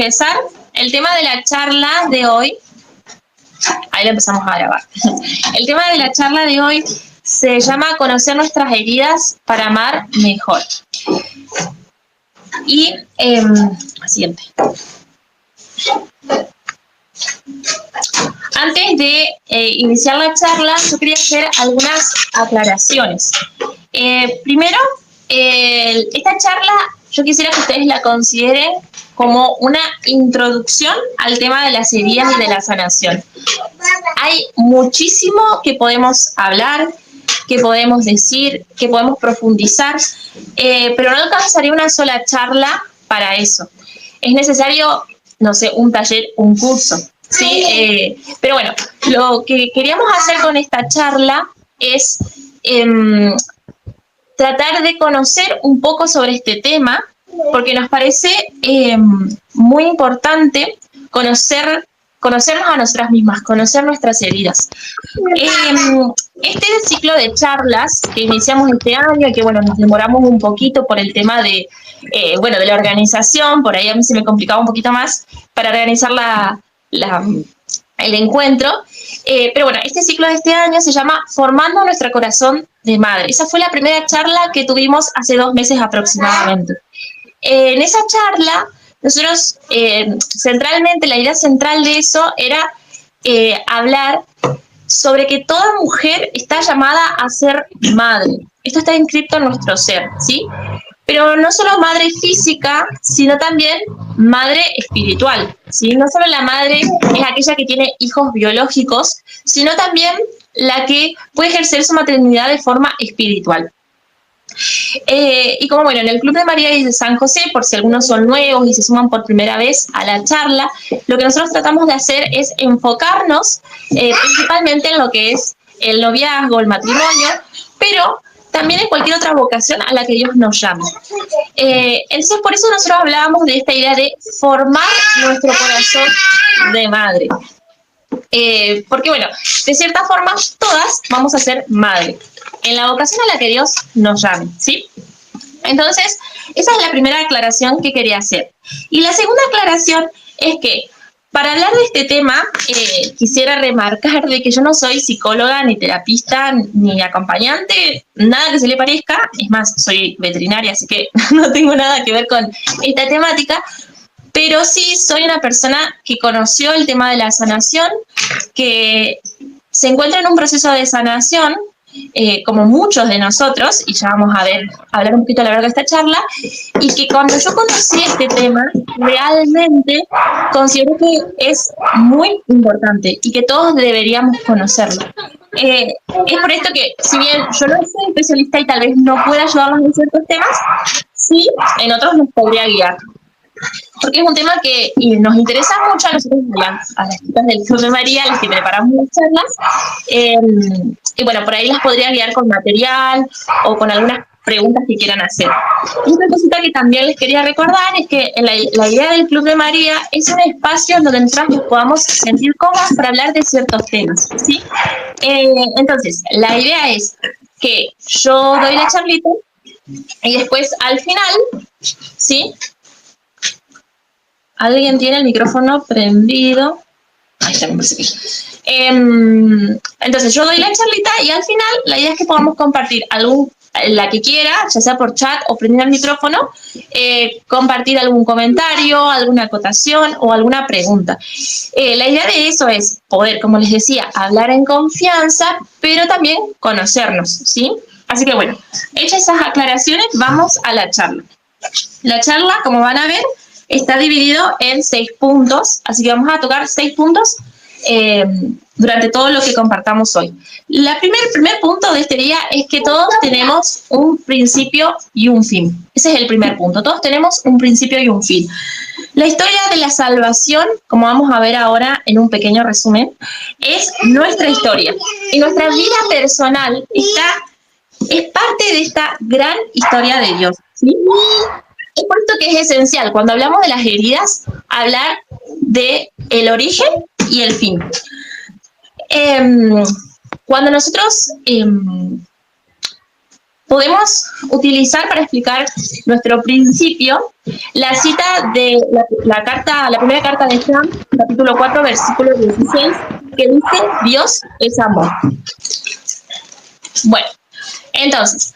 empezar, el tema de la charla de hoy, ahí lo empezamos a grabar. El tema de la charla de hoy se llama Conocer nuestras heridas para amar mejor. Y, siguiente. Antes de iniciar la charla, yo quería hacer algunas aclaraciones. Primero, esta charla yo quisiera que ustedes la consideren como una introducción al tema de las heridas y de la sanación. Hay muchísimo que podemos hablar, que podemos decir, que podemos profundizar, pero no alcanzaría una sola charla para eso. Es necesario, no sé, un taller, un curso, ¿sí? Pero bueno, lo que queríamos hacer con esta charla es tratar de conocer un poco sobre este tema, porque nos parece muy importante conocernos a nosotras mismas, conocer nuestras heridas. Este ciclo de charlas que iniciamos este año, y que bueno, nos demoramos un poquito por el tema de, de la organización, por ahí a mí se me complicaba un poquito más para organizar el encuentro, pero bueno, este ciclo de este año se llama Formando nuestro corazón de madre. Esa fue la primera charla que tuvimos hace 2 meses aproximadamente. En esa charla, nosotros, centralmente, la idea central de eso era hablar sobre que toda mujer está llamada a ser madre. Esto está inscrito en nuestro ser, ¿sí? Pero no solo madre física, sino también madre espiritual, ¿sí? No solo la madre es aquella que tiene hijos biológicos, sino también la que puede ejercer su maternidad de forma espiritual. Y como bueno, en el Club de María y de San José, por si algunos son nuevos y se suman por primera vez a la charla, lo que nosotros tratamos de hacer es enfocarnos principalmente en lo que es el noviazgo, el matrimonio, pero también en cualquier otra vocación a la que Dios nos llame. Entonces, por eso nosotros hablábamos de esta idea de formar nuestro corazón de madre. Porque bueno, de cierta forma todas vamos a ser madre, en la vocación a la que Dios nos llame, ¿sí? Entonces, esa es la primera aclaración que quería hacer. Y la segunda aclaración es que, para hablar de este tema, quisiera remarcar de que yo no soy psicóloga, ni terapista, ni acompañante, nada que se le parezca. Es más, soy veterinaria, así que no tengo nada que ver con esta temática. Pero sí soy una persona que conoció el tema de la sanación, que se encuentra en un proceso de sanación, como muchos de nosotros, y ya vamos a hablar un poquito a lo largo de esta charla, y que cuando yo conocí este tema, realmente considero que es muy importante y que todos deberíamos conocerlo. Es por esto que, si bien yo no soy especialista y tal vez no pueda ayudarnos en ciertos temas, sí, en otros nos podría guiar. Porque es un tema que nos interesa mucho a nosotros, a las chicas del Club de María, las que preparamos las charlas, y bueno, por ahí las podría guiar con material o con algunas preguntas que quieran hacer. Y otra cosita que también les quería recordar es que la idea del Club de María es un espacio donde nosotros nos podamos sentir cómodas para hablar de ciertos temas, ¿sí? Entonces, la idea es que yo doy la charlita y después al final, ¿sí? ¿Alguien tiene el micrófono prendido? Ahí está, me parece que. Entonces, yo doy la charlita y al final la idea es que podamos compartir la que quiera, ya sea por chat o prender el micrófono, compartir algún comentario, alguna acotación o alguna pregunta. La idea de eso es poder, como les decía, hablar en confianza, pero también conocernos, ¿sí? Así que bueno, hechas esas aclaraciones, vamos a la charla. La charla, como van a ver, está dividido en 6 puntos, así que vamos a tocar 6 puntos durante todo lo que compartamos hoy. El primer punto de este día es que todos tenemos un principio y un fin. Ese es el primer punto. Todos tenemos un principio y un fin. La historia de la salvación, como vamos a ver ahora en un pequeño resumen, es nuestra historia. Y nuestra vida personal es parte de esta gran historia de Dios, ¿sí? Es por esto que es esencial, cuando hablamos de las heridas, hablar de el origen y el fin. Cuando nosotros podemos utilizar para explicar nuestro principio la cita de la primera carta de Juan, capítulo 4, versículo 16, que dice: Dios es amor. Bueno, entonces,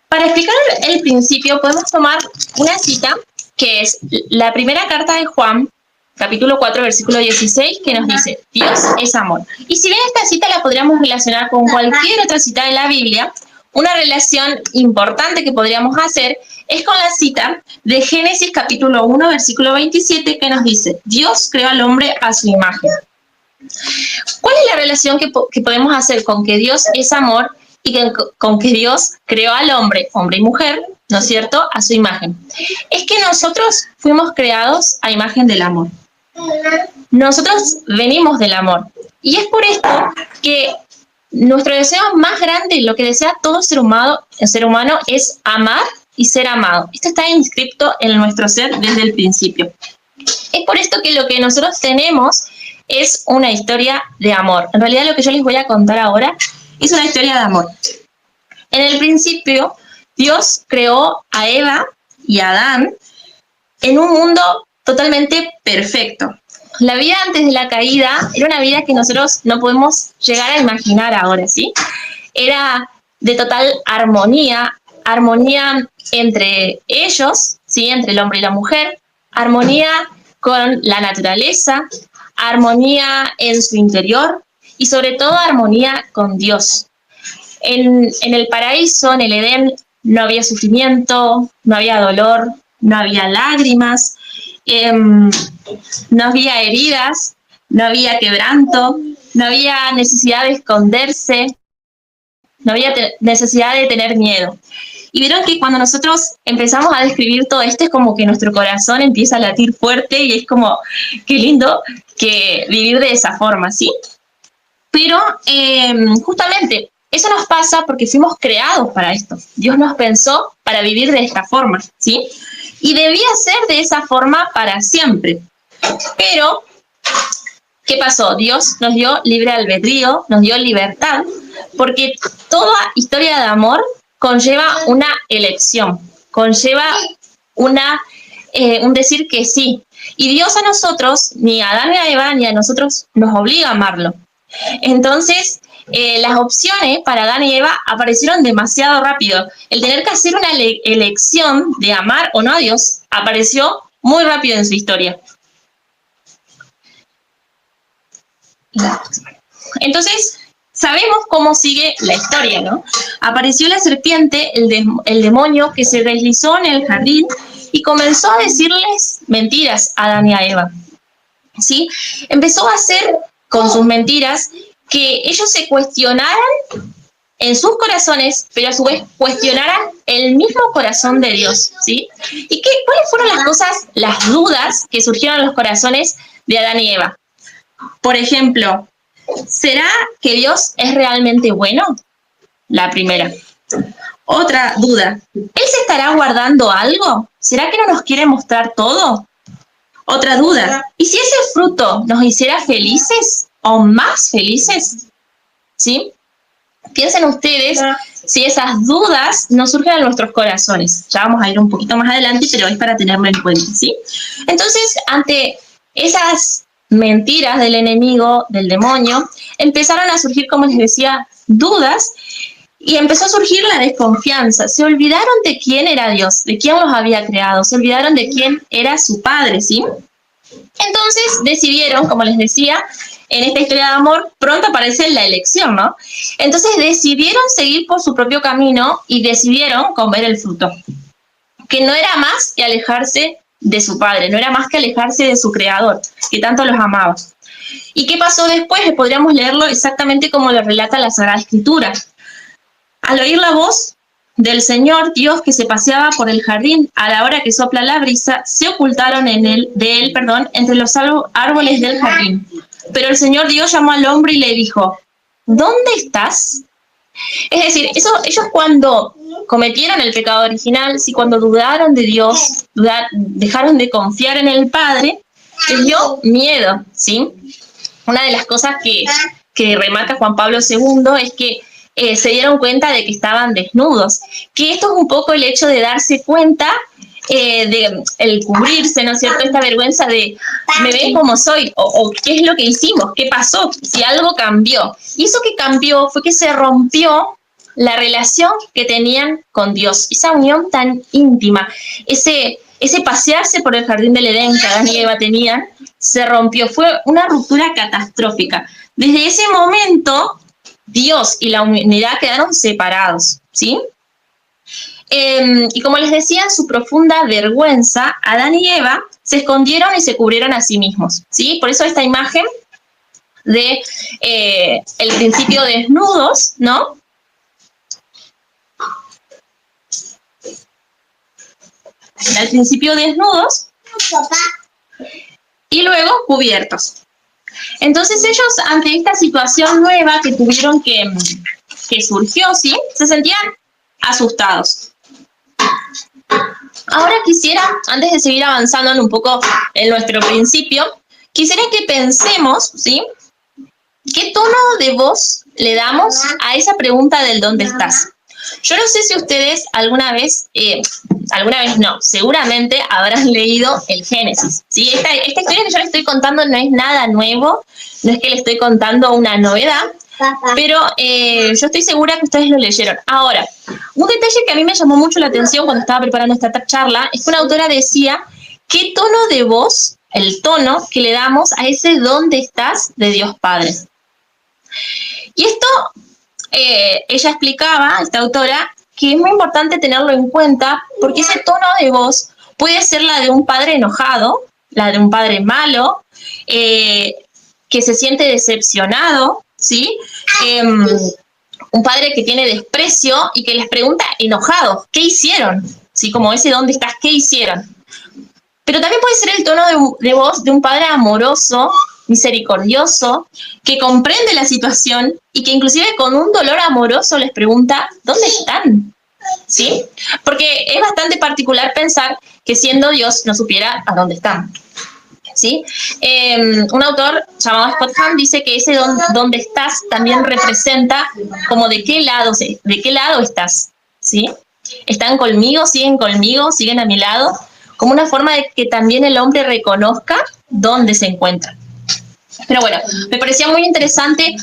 para explicar el principio podemos tomar una cita que es la primera carta de Juan, capítulo 4, versículo 16, que nos dice: Dios es amor. Y si bien esta cita la podríamos relacionar con cualquier otra cita de la Biblia, una relación importante que podríamos hacer es con la cita de Génesis capítulo 1, versículo 27, que nos dice: Dios creó al hombre a su imagen. ¿Cuál es la relación que podemos hacer con que Dios es amor y con que Dios creó al hombre, hombre y mujer, ¿no es cierto?, a su imagen? Es que nosotros fuimos creados a imagen del amor. Nosotros venimos del amor. Y es por esto que nuestro deseo más grande, lo que desea todo ser humano es amar y ser amado. Esto está inscrito en nuestro ser desde el principio. Es por esto que lo que nosotros tenemos es una historia de amor. En realidad lo que yo les voy a contar ahora es una historia de amor. En el principio, Dios creó a Eva y a Adán en un mundo totalmente perfecto. La vida antes de la caída era una vida que nosotros no podemos llegar a imaginar ahora, ¿sí? Era de total armonía entre ellos, ¿sí?, entre el hombre y la mujer, armonía con la naturaleza, armonía en su interior y sobre todo armonía con Dios. En el paraíso, en el Edén, no había sufrimiento, no había dolor, no había lágrimas, no había heridas, no había quebranto, no había necesidad de esconderse, no había necesidad de tener miedo. Y vieron que cuando nosotros empezamos a describir todo esto es como que nuestro corazón empieza a latir fuerte y es como, qué lindo que vivir de esa forma, ¿sí? Pero justamente eso nos pasa porque fuimos creados para esto. Dios nos pensó para vivir de esta forma, ¿sí? Y debía ser de esa forma para siempre. Pero, ¿qué pasó? Dios nos dio libre albedrío, nos dio libertad, porque toda historia de amor conlleva una elección, conlleva un decir que sí. Y Dios a nosotros, ni a Adán ni a Eva, ni a nosotros, nos obliga a amarlo. Entonces, las opciones para Adán y Eva aparecieron demasiado rápido. El tener que hacer una elección de amar o no a Dios apareció muy rápido en su historia. Entonces, sabemos cómo sigue la historia, ¿no? Apareció la serpiente, el demonio, que se deslizó en el jardín y comenzó a decirles mentiras a Adán y a Eva, ¿sí? Empezó a hacer con sus mentiras que ellos se cuestionaran en sus corazones, pero a su vez cuestionaran el mismo corazón de Dios, ¿sí? ¿Y cuáles fueron las cosas, las dudas que surgieron en los corazones de Adán y Eva? Por ejemplo, ¿será que Dios es realmente bueno? La primera. Otra duda, ¿Él se estará guardando algo? ¿Será que no nos quiere mostrar todo? Otra duda, ¿y si ese fruto nos hiciera felices o más felices? ¿Sí? Piensen ustedes si esas dudas no surgen en nuestros corazones. Ya vamos a ir un poquito más adelante, pero es para tenerlo en cuenta, ¿sí? Entonces, ante esas mentiras del enemigo, del demonio, empezaron a surgir, como les decía, dudas, y empezó a surgir la desconfianza. Se olvidaron de quién era Dios, de quién los había creado, se olvidaron de quién era su padre, ¿sí? Entonces decidieron, como les decía, en esta historia de amor, pronto aparece la elección, ¿no? Entonces decidieron seguir por su propio camino y decidieron comer el fruto, que no era más que alejarse de su padre, no era más que alejarse de su creador, que tanto los amaba. ¿Y qué pasó después? Podríamos leerlo exactamente como lo relata la Sagrada Escritura. Al oír la voz del Señor Dios que se paseaba por el jardín a la hora que sopla la brisa, se ocultaron entre los árboles del jardín. Pero el Señor Dios llamó al hombre y le dijo: ¿dónde estás? Es decir, ellos cuando cometieron el pecado original, si cuando dudaron de Dios, dejaron de confiar en el Padre, les dio miedo, ¿sí? Una de las cosas que remarca Juan Pablo II es que se dieron cuenta de que estaban desnudos. Que esto es un poco el hecho de darse cuenta, de el cubrirse, ¿no es cierto? Esta vergüenza de, ¿me ven como soy? O ¿qué es lo que hicimos? ¿Qué pasó? Si algo cambió. Y eso que cambió fue que se rompió la relación que tenían con Dios, esa unión tan íntima, ese pasearse por el jardín del Edén que Adán y Eva tenían, se rompió, fue una ruptura catastrófica. Desde ese momento, Dios y la humanidad quedaron separados, ¿sí? Y como les decía, en su profunda vergüenza, Adán y Eva se escondieron y se cubrieron a sí mismos, ¿sí? Por eso esta imagen de el principio desnudos, ¿no? Al principio desnudos y luego cubiertos. Entonces ellos, ante esta situación nueva que tuvieron que surgió, ¿sí? Se sentían asustados. Ahora quisiera, antes de seguir avanzando un poco en nuestro principio, quisiera que pensemos, ¿sí? ¿Qué tono de voz le damos a esa pregunta del ¿dónde estás? Yo no sé si ustedes alguna vez no, seguramente habrán leído el Génesis, ¿sí? Esta historia que yo les estoy contando no es nada nuevo, no es que les estoy contando una novedad, pero yo estoy segura que ustedes lo leyeron. Ahora, un detalle que a mí me llamó mucho la atención cuando estaba preparando esta charla es que una autora decía qué tono de voz, el tono que le damos a ese ¿dónde estás? De Dios Padre. Y esto, ella explicaba, esta autora, que es muy importante tenerlo en cuenta porque ese tono de voz puede ser la de un padre enojado, la de un padre malo, que se siente decepcionado, ¿sí? Un padre que tiene desprecio y que les pregunta enojados, ¿qué hicieron? ¿Sí? Como ese ¿dónde estás? ¿Qué hicieron? Pero también puede ser el tono de voz de un padre amoroso, misericordioso, que comprende la situación y que inclusive con un dolor amoroso les pregunta, ¿dónde están? ¿Sí? Porque es bastante particular pensar que siendo Dios no supiera a dónde están. ¿Sí? Un autor llamado Scott Hahn dice que ese ¿dónde estás? También representa como de qué lado estás. ¿Sí? ¿Están conmigo? ¿Siguen a mi lado? Como una forma de que también el hombre reconozca dónde se encuentra. Pero bueno, me parecía muy interesante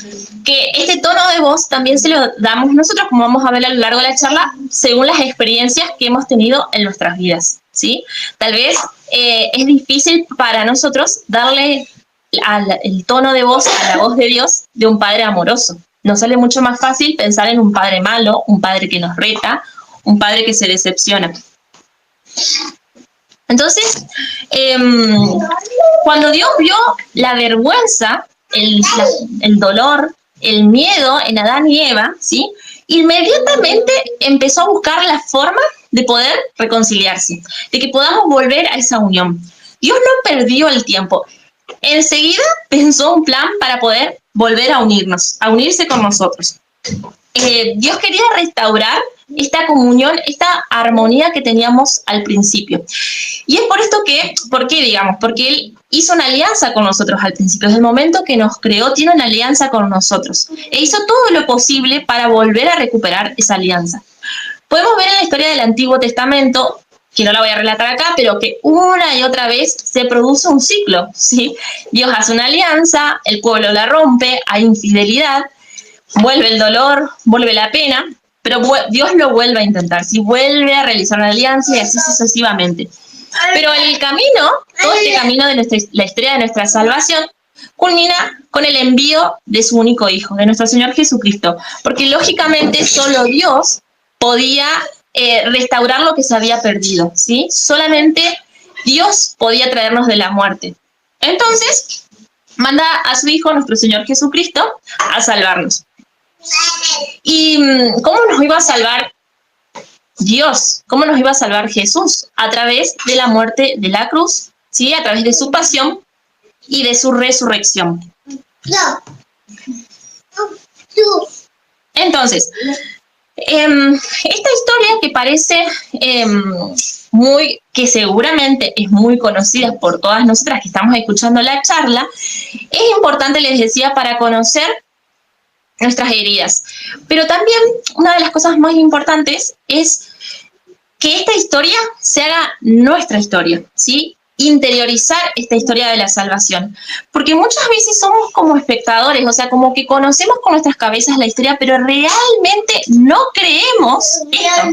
que este tono de voz también se lo damos nosotros, como vamos a ver a lo largo de la charla, según las experiencias que hemos tenido en nuestras vidas, ¿sí? Tal vez es difícil para nosotros darle el tono de voz a la voz de Dios de un padre amoroso. Nos sale mucho más fácil pensar en un padre malo, un padre que nos reta, un padre que se decepciona. Entonces, cuando Dios vio la vergüenza, el dolor, el miedo en Adán y Eva, ¿sí? Inmediatamente empezó a buscar la forma de poder reconciliarse, de que podamos volver a esa unión. Dios no perdió el tiempo. Enseguida pensó un plan para poder volver a unirnos, a unirse con nosotros. Dios quería restaurar esta comunión, esta armonía que teníamos al principio. Y es por esto porque Él hizo una alianza con nosotros al principio. Desde el momento que nos creó, tiene una alianza con nosotros. E hizo todo lo posible para volver a recuperar esa alianza. Podemos ver en la historia del Antiguo Testamento, que no la voy a relatar acá, pero que una y otra vez se produce un ciclo, ¿sí? Dios hace una alianza, el pueblo la rompe, hay infidelidad, vuelve el dolor, vuelve la pena, pero Dios lo vuelve a intentar, ¿sí? Vuelve a realizar una alianza y así sucesivamente. Pero el camino, todo este camino de la historia de nuestra salvación, culmina con el envío de su único Hijo, de nuestro Señor Jesucristo, porque lógicamente solo Dios podía restaurar lo que se había perdido, ¿sí? Solamente Dios podía traernos de la muerte. Entonces, manda a su Hijo, nuestro Señor Jesucristo, a salvarnos. ¿Y cómo nos iba a salvar Dios? ¿Cómo nos iba a salvar Jesús? A través de la muerte de la cruz, ¿sí? A través de su pasión y de su resurrección. Entonces, esta historia que parece que seguramente es muy conocida por todas nosotras que estamos escuchando la charla, es importante, les decía, para conocer nuestras heridas. Pero también una de las cosas más importantes es que esta historia se haga nuestra historia, ¿sí? Interiorizar esta historia de la salvación. Porque muchas veces somos como espectadores, o sea, como que conocemos con nuestras cabezas la historia, pero realmente no creemos esto.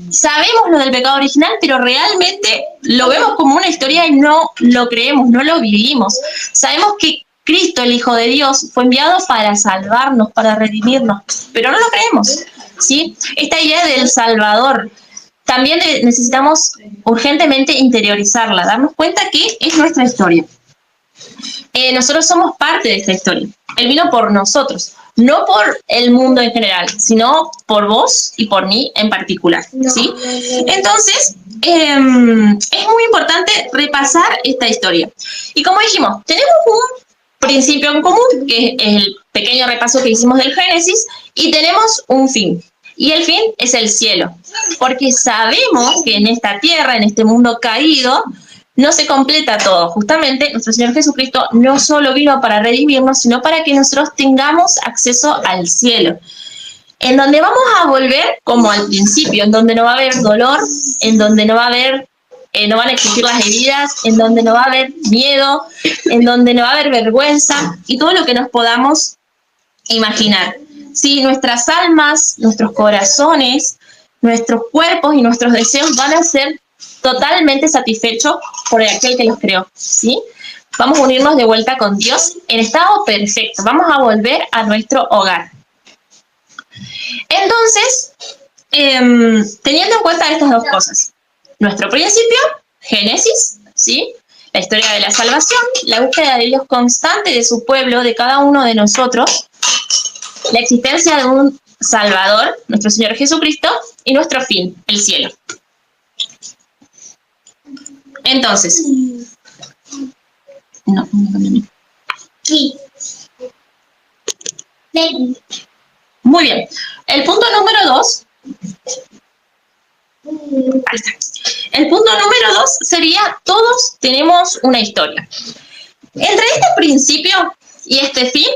Sabemos lo del pecado original, pero realmente lo vemos como una historia y no lo creemos, no lo vivimos. Sabemos que Cristo, el Hijo de Dios, fue enviado para salvarnos, para redimirnos, pero no lo creemos, ¿sí? Esta idea del Salvador, también necesitamos urgentemente interiorizarla, darnos cuenta que es nuestra historia. Nosotros somos parte de esta historia. Él vino por nosotros, no por el mundo en general, sino por vos y por mí en particular, ¿sí? Entonces, es muy importante repasar esta historia. Y como dijimos, tenemos un principio en común, que es el pequeño repaso que hicimos del Génesis, y tenemos un fin. Y el fin es el cielo, porque sabemos que en esta tierra, en este mundo caído, no se completa todo. Justamente nuestro Señor Jesucristo no solo vino para redimirnos, sino para que nosotros tengamos acceso al cielo, en donde vamos a volver como al principio, en donde no va a haber dolor, en donde no va a haber, no van a existir las heridas, en donde no va a haber miedo, en donde no va a haber vergüenza y todo lo que nos podamos imaginar. Sí, nuestras almas, nuestros corazones, nuestros cuerpos y nuestros deseos van a ser totalmente satisfechos por aquel que los creó, ¿sí? Vamos a unirnos de vuelta con Dios en estado perfecto. Vamos a volver a nuestro hogar. Entonces, teniendo en cuenta estas dos cosas, nuestro principio, Génesis, ¿sí? La historia de la salvación, la búsqueda de Dios constante de su pueblo, de cada uno de nosotros, la existencia de un Salvador, nuestro Señor Jesucristo, y nuestro fin, el cielo. Entonces, no. Muy bien. El punto número 2. Ahí está. El punto número 2 sería: todos tenemos una historia. Entre este principio y este fin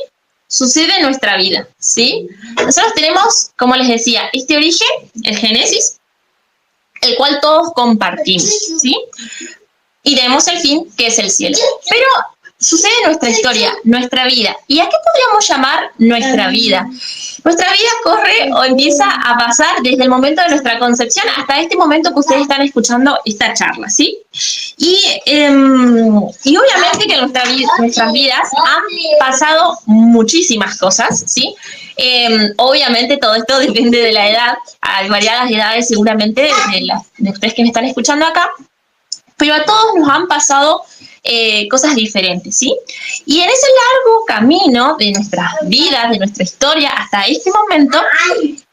sucede nuestra vida, ¿sí? Nosotros tenemos, como les decía, este origen, el Génesis, el cual todos compartimos, ¿sí? Y tenemos el fin, que es el cielo. Pero sucede nuestra historia, nuestra vida. ¿Y a qué podríamos llamar nuestra vida? Nuestra vida corre o empieza a pasar desde el momento de nuestra concepción hasta este momento que ustedes están escuchando esta charla, ¿sí? Y obviamente que en nuestras vidas han pasado muchísimas cosas, ¿sí? Obviamente todo esto depende de la edad. Hay variadas edades seguramente de ustedes que me están escuchando acá, pero a todos nos han pasado cosas diferentes, ¿sí? Y en ese largo camino de nuestras vidas, de nuestra historia, hasta este momento,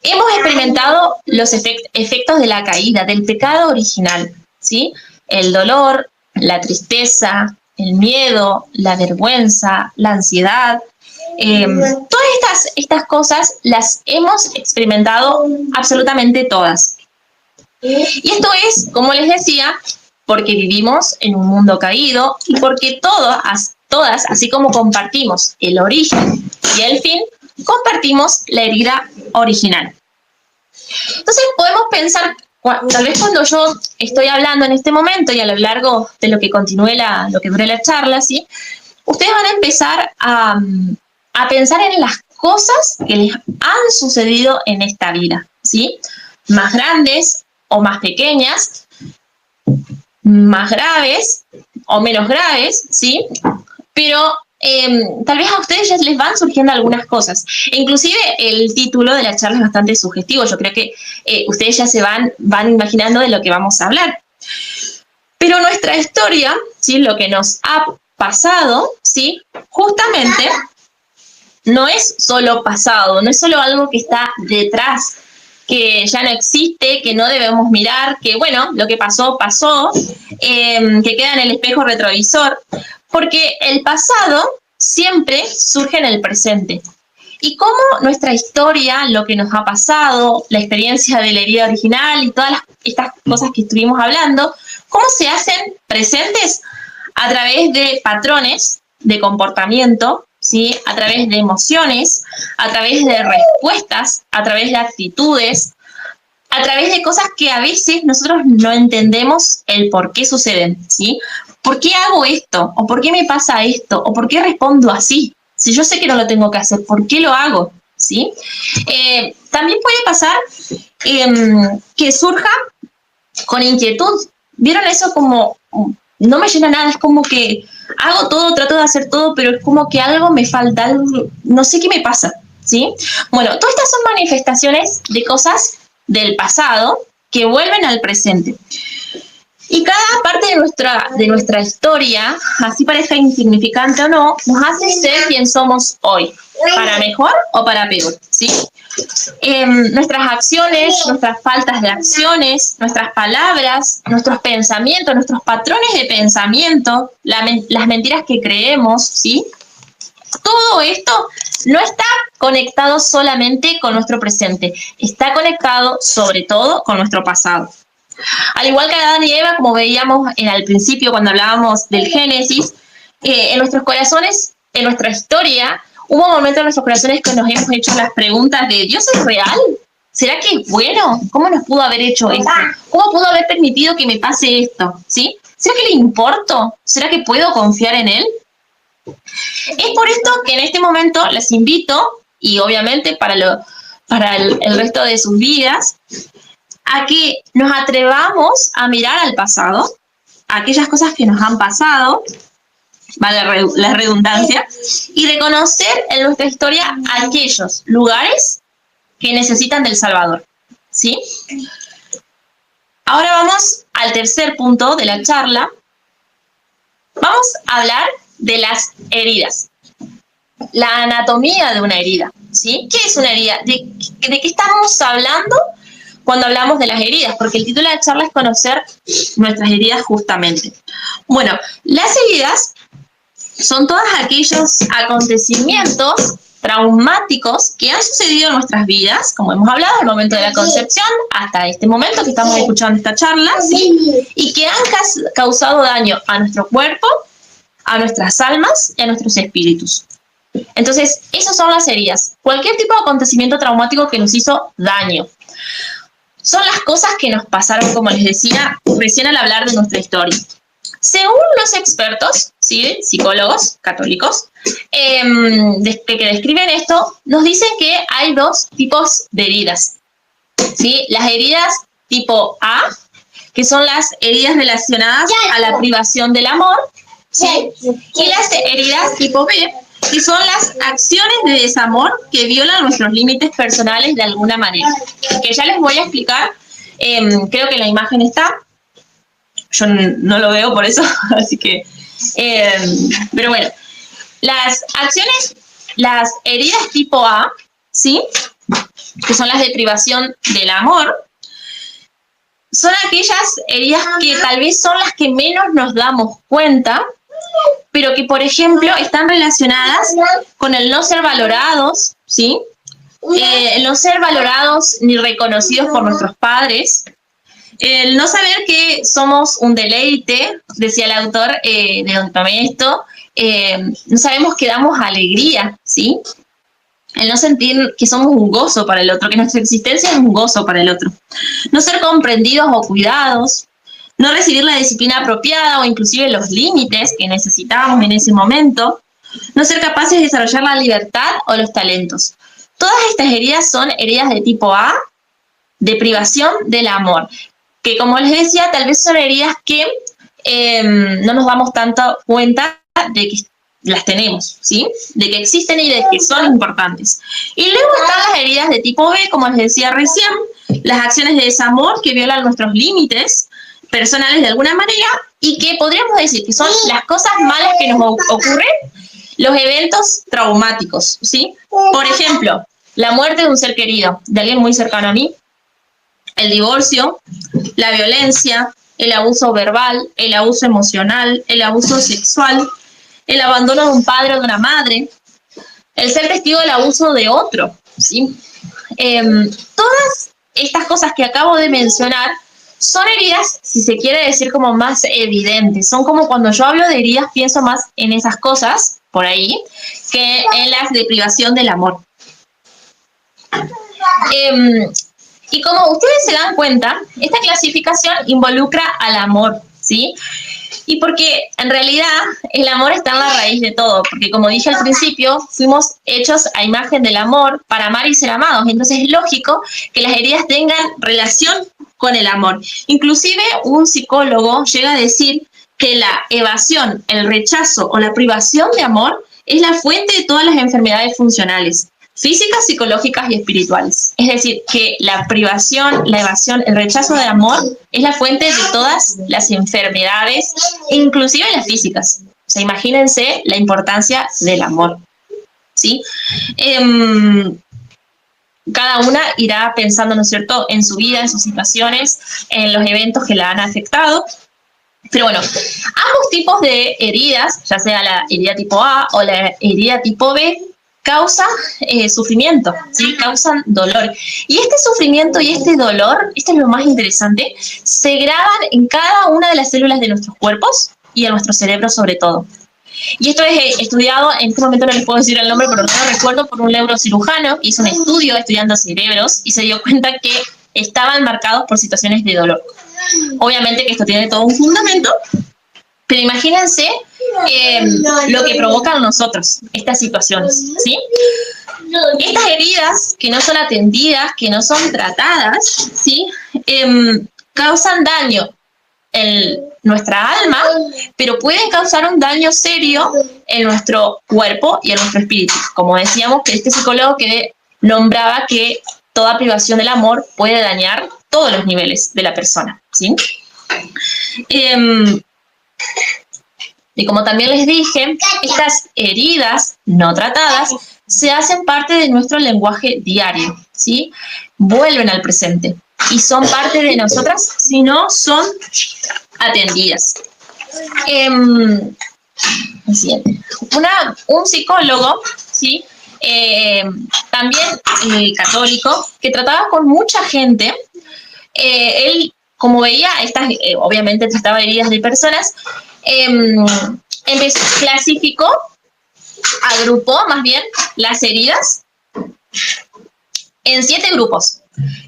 hemos experimentado los efectos de la caída, del pecado original, ¿sí? El dolor, la tristeza, el miedo, la vergüenza, la ansiedad. Todas estas cosas las hemos experimentado absolutamente todas. Y esto es, como les decía, porque vivimos en un mundo caído y porque todas, así como compartimos el origen y el fin, compartimos la herida original. Entonces podemos pensar, tal vez cuando yo estoy hablando en este momento y a lo largo de lo que continúe lo que dure la charla, ¿sí? Ustedes van a empezar a pensar en las cosas que les han sucedido en esta vida, ¿sí? Más grandes o más pequeñas, más graves o menos graves, ¿sí? Pero tal vez a ustedes ya les van surgiendo algunas cosas. Inclusive el título de la charla es bastante sugestivo. Yo creo que ustedes ya se van imaginando de lo que vamos a hablar. Pero nuestra historia, ¿sí? Lo que nos ha pasado, ¿sí? Justamente no es solo pasado, no es solo algo que está detrás, que ya no existe, que no debemos mirar, que bueno, lo que pasó, pasó, que queda en el espejo retrovisor, porque el pasado siempre surge en el presente. Y cómo nuestra historia, lo que nos ha pasado, la experiencia de la herida original y todas estas cosas que estuvimos hablando, cómo se hacen presentes a través de patrones de comportamiento, ¿sí? A través de emociones, a través de respuestas, a través de actitudes, a través de cosas que a veces nosotros no entendemos el por qué suceden, ¿sí? ¿Por qué hago esto? ¿O por qué me pasa esto? ¿O por qué respondo así? Si yo sé que no lo tengo que hacer, ¿por qué lo hago? ¿Sí? También puede pasar que surja con inquietud. ¿Vieron eso como no me llena nada? Es como que hago todo, trato de hacer todo, pero es como que algo me falta, algo, no sé qué me pasa, ¿sí? Bueno, todas estas son manifestaciones de cosas del pasado que vuelven al presente. Y cada parte de nuestra historia, así parezca insignificante o no, nos hace ser quien somos hoy, para mejor o para peor, ¿sí? Nuestras acciones, nuestras faltas de acciones, nuestras palabras, nuestros pensamientos, nuestros patrones de pensamiento, las mentiras que creemos, ¿sí? Todo esto no está conectado solamente con nuestro presente, está conectado sobre todo con nuestro pasado. Al igual que Adán y Eva, como veíamos al principio cuando hablábamos del Génesis, en nuestros corazones, en nuestra historia, hubo momentos en nuestros corazones que nos hemos hecho las preguntas de ¿Dios es real? ¿Será que es bueno? ¿Cómo nos pudo haber hecho esto? ¿Cómo pudo haber permitido que me pase esto? ¿Sí? ¿Será que le importo? ¿Será que puedo confiar en él? Es por esto que en este momento les invito, y obviamente para el resto de sus vidas, a que nos atrevamos a mirar al pasado, a aquellas cosas que nos han pasado, vale la redundancia, y reconocer en nuestra historia aquellos lugares que necesitan del Salvador, ¿sí? Ahora vamos al tercer punto de la charla. Vamos a hablar de las heridas, la anatomía de una herida, ¿sí? ¿Qué es una herida? ¿De qué estamos hablando cuando hablamos de las heridas? Porque el título de la charla es conocer nuestras heridas justamente. Bueno, las heridas son todos aquellos acontecimientos traumáticos que han sucedido en nuestras vidas, como hemos hablado, del momento de la concepción hasta este momento que estamos escuchando esta charla, ¿sí? Y que han causado daño a nuestro cuerpo, a nuestras almas y a nuestros espíritus. Entonces, esas son las heridas. Cualquier tipo de acontecimiento traumático que nos hizo daño. Son las cosas que nos pasaron, como les decía recién al hablar de nuestra historia. Según los expertos, ¿sí? Psicólogos católicos, que describen esto, nos dicen que hay dos tipos de heridas, ¿sí? Las heridas tipo A, que son las heridas relacionadas a la privación del amor, ¿sí? Y las heridas tipo B, que son las acciones de desamor que violan nuestros límites personales de alguna manera. Que ya les voy a explicar, creo que la imagen está, yo no lo veo por eso, así que, pero bueno, las acciones, las heridas tipo A, ¿sí? Que son las de privación del amor, son aquellas heridas que tal vez son las que menos nos damos cuenta, pero que, por ejemplo, están relacionadas con el no ser valorados, ¿sí? El no ser valorados ni reconocidos por nuestros padres, el no saber que somos un deleite, decía el autor de donde tomé esto, no sabemos que damos alegría, ¿sí? El no sentir que somos un gozo para el otro, que nuestra existencia es un gozo para el otro. No ser comprendidos o cuidados, no recibir la disciplina apropiada o inclusive los límites que necesitábamos en ese momento, no ser capaces de desarrollar la libertad o los talentos. Todas estas heridas son heridas de tipo A, de privación del amor, que como les decía, tal vez son heridas que no nos damos tanta cuenta de que las tenemos, ¿sí? De que existen y de que son importantes. Y luego están las heridas de tipo B, como les decía recién, las acciones de desamor que violan nuestros límites personales de alguna manera y que podríamos decir que son las cosas malas que nos ocurren, los eventos traumáticos, ¿sí? Por ejemplo, la muerte de un ser querido, de alguien muy cercano a mí, el divorcio, la violencia, el abuso verbal, el abuso emocional, el abuso sexual, el abandono de un padre o de una madre, el ser testigo del abuso de otro, ¿sí? Todas estas cosas que acabo de mencionar son heridas, si se quiere decir, como más evidentes. Son como cuando yo hablo de heridas, pienso más en esas cosas, por ahí, que en las de privación del amor. Y como ustedes se dan cuenta, esta clasificación involucra al amor, ¿sí? Y porque en realidad el amor está en la raíz de todo, porque como dije al principio, fuimos hechos a imagen del amor para amar y ser amados, entonces es lógico que las heridas tengan relación con el amor. Inclusive un psicólogo llega a decir que la evasión, el rechazo o la privación de amor es la fuente de todas las enfermedades funcionales, físicas, psicológicas y espirituales. Es decir, que la privación, la evasión, el rechazo de amor es la fuente de todas las enfermedades, inclusive las físicas. O sea, imagínense la importancia del amor, ¿sí? Cada una irá pensando, ¿no es cierto?, en su vida, en sus situaciones, en los eventos que la han afectado. Pero bueno, ambos tipos de heridas, ya sea la herida tipo A o la herida tipo B, causan sufrimiento, ¿sí? Causan dolor. Y este sufrimiento y este dolor, esto es lo más interesante, se graban en cada una de las células de nuestros cuerpos y en nuestro cerebro sobre todo. Y esto es estudiado, en este momento no les puedo decir el nombre, pero no lo recuerdo, por un neurocirujano que hizo un estudio estudiando cerebros y se dio cuenta que estaban marcados por situaciones de dolor. Obviamente que esto tiene todo un fundamento, pero imagínense lo que provocan nosotros estas situaciones, ¿sí? Estas heridas que no son atendidas, que no son tratadas, ¿sí? Causan daño en nuestra alma, pero pueden causar un daño serio en nuestro cuerpo y en nuestro espíritu. Como decíamos, que este psicólogo que nombraba que toda privación del amor puede dañar todos los niveles de la persona, ¿sí? Y como también les dije, estas heridas no tratadas se hacen parte de nuestro lenguaje diario, ¿sí? Vuelven al presente y son parte de nosotras si no son atendidas. Un psicólogo, ¿sí? También católico, que trataba con mucha gente, él, como veía, obviamente trataba heridas de personas, clasificó, agrupó más bien las heridas en 7 grupos,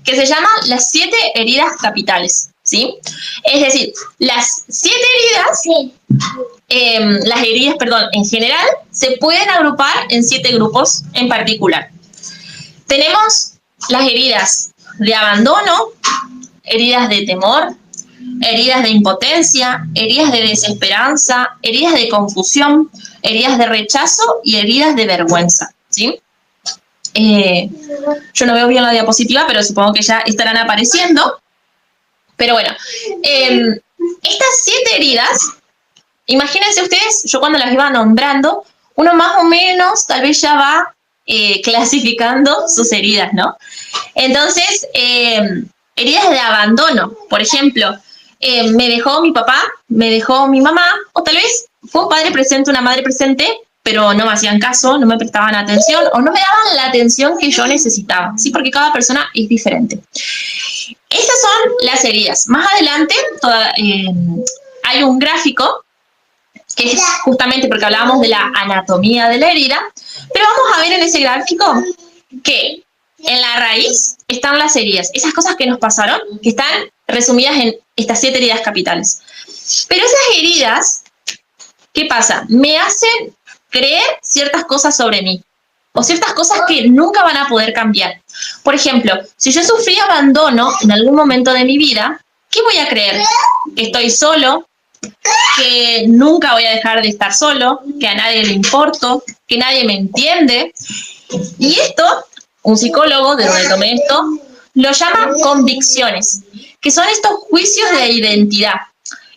que se llaman las 7 heridas capitales, ¿sí? Es decir, las 7 heridas, las heridas, perdón, en general, se pueden agrupar en 7 grupos en particular. Tenemos las heridas de abandono, heridas de temor, heridas de impotencia, heridas de desesperanza, heridas de confusión, heridas de rechazo y heridas de vergüenza, ¿sí? Yo no veo bien la diapositiva, pero supongo que ya estarán apareciendo. Pero bueno, estas 7 heridas, imagínense ustedes, yo cuando las iba nombrando, uno más o menos tal vez ya va clasificando sus heridas, ¿no? Entonces, heridas de abandono, por ejemplo, me dejó mi papá, me dejó mi mamá, o tal vez fue un padre presente, una madre presente, pero no me hacían caso, no me prestaban atención, o no me daban la atención que yo necesitaba, ¿sí? Porque cada persona es diferente. Estas son las heridas. Más adelante hay un gráfico, que es justamente porque hablábamos de la anatomía de la herida, pero vamos a ver en ese gráfico que en la raíz están las heridas, esas cosas que nos pasaron, que están resumidas en estas 7 heridas capitales. Pero esas heridas, ¿qué pasa? Me hacen creer ciertas cosas sobre mí, o ciertas cosas que nunca van a poder cambiar. Por ejemplo, si yo sufrí abandono en algún momento de mi vida, ¿qué voy a creer? Que estoy solo, que nunca voy a dejar de estar solo, que a nadie le importo, que nadie me entiende. Y esto, un psicólogo, de donde tomé esto, lo llama convicciones, que son estos juicios de identidad.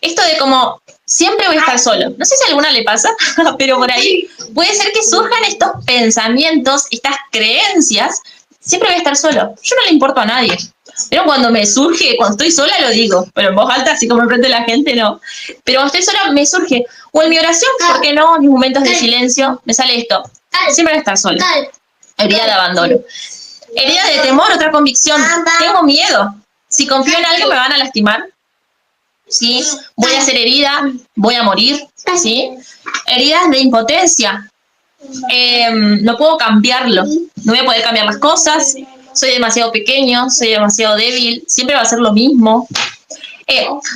Esto de como, siempre voy a estar solo. No sé si a alguna le pasa, pero por ahí puede ser que surjan estos pensamientos, estas creencias, siempre voy a estar solo. Yo no le importo a nadie. Pero cuando me surge, cuando estoy sola lo digo, pero en voz alta, así como enfrente de la gente, no. Pero cuando estoy sola me surge. O en mi oración, ¿por qué no? En mis momentos de silencio, me sale esto. Siempre voy a estar sola. Herida de abandono. Herida de temor, otra convicción. Tengo miedo. Si confío en alguien me van a lastimar. ¿Sí? Voy a ser herida, voy a morir. ¿Sí? Heridas de impotencia. No puedo cambiarlo. No voy a poder cambiar las cosas. soy demasiado pequeño, soy demasiado débil, siempre va a ser lo mismo.